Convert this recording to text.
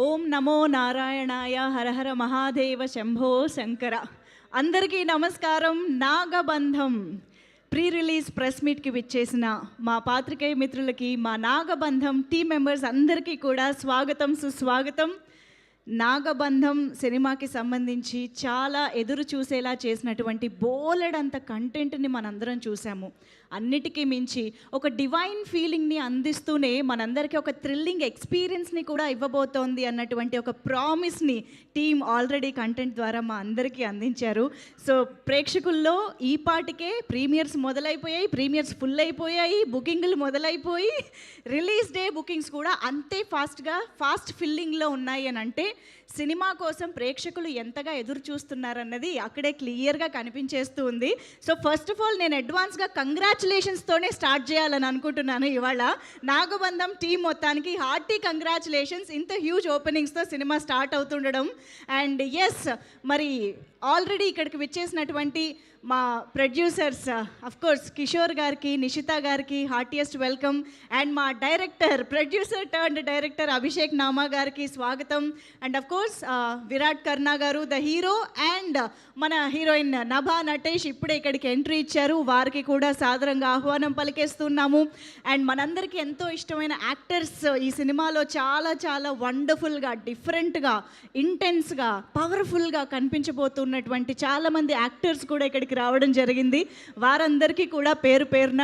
ఓం నమో నారాయణాయ హర హర మహాదేవ శంభో శంకర. అందరికీ నమస్కారం. నాగబంధం ప్రీ రిలీజ్ ప్రెస్ మీట్కి విచ్చేసిన మా పాత్రికేయ మిత్రులకి, మా నాగబంధం టీం మెంబర్స్ అందరికీ కూడా స్వాగతం, సుస్వాగతం. నాగబంధం సినిమాకి సంబంధించి చాలా ఎదురు చూసేలా చేసినటువంటి బోలెడంత కంటెంట్ని మనందరం చూసాము. అన్నిటికీ మించి ఒక డివైన్ ఫీలింగ్ని అందిస్తూనే మనందరికీ ఒక థ్రిల్లింగ్ ఎక్స్పీరియన్స్ని కూడా ఇవ్వబోతోంది అన్నటువంటి ఒక ప్రామిస్ని టీం ఆల్రెడీ కంటెంట్ ద్వారా మా అందరికీ అందించారు. సో ప్రేక్షకుల్లో ఈ పాటికే ప్రీమియర్స్ మొదలైపోయాయి, ప్రీమియర్స్ ఫుల్ అయిపోయాయి, బుకింగ్లు మొదలైపోయి రిలీజ్ డే బుకింగ్స్ కూడా అంతే ఫాస్ట్ ఫిల్లింగ్లో ఉన్నాయి అని అంటే సినిమా కోసం ప్రేక్షకులు ఎంతగా ఎదురు చూస్తున్నారన్నది అక్కడే క్లియర్గా కనిపించేస్తూ ఉంది. సో ఫస్ట్ ఆఫ్ ఆల్ నేను అడ్వాన్స్గా కంగ్రాచులేషన్స్తోనే స్టార్ట్ చేయాలని అనుకుంటున్నాను. ఇవాళ నాగబంధం టీం మొత్తానికి హార్టీ కంగ్రాచులేషన్స్. ఇంత హ్యూజ్ ఓపెనింగ్స్తో సినిమా స్టార్ట్ అవుతుండడం. అండ్ ఎస్, మరి ఆల్రెడీ ఇక్కడికి విచ్చేసినటువంటి మా ప్రొడ్యూసర్స్ కోర్స్ కిషోర్ గారికి, నిషిత గారికి హార్టియెస్ట్ వెల్కమ్. అండ్ మా director, producer turned director Abhishek Nama గారికి స్వాగతం. అండ్ కోర్స్ Virat Karna garu the hero, and మన హీరోయిన్ నభా నటేష్ ఇప్పుడే ఇక్కడికి ఎంట్రీ ఇచ్చారు, వారికి కూడా సాదరంగా ఆహ్వానం పలికేస్తున్నాము. అండ్ మనందరికీ ఎంతో ఇష్టమైన యాక్టర్స్ ఈ సినిమాలో చాలా చాలా వండర్ఫుల్గా, డిఫరెంట్గా, ఇంటెన్స్గా, పవర్ఫుల్గా కనిపించబోతున్నటువంటి చాలామంది యాక్టర్స్ కూడా ఇక్కడికి రావడం జరిగింది. వారందరికీ కూడా పేరు పేరున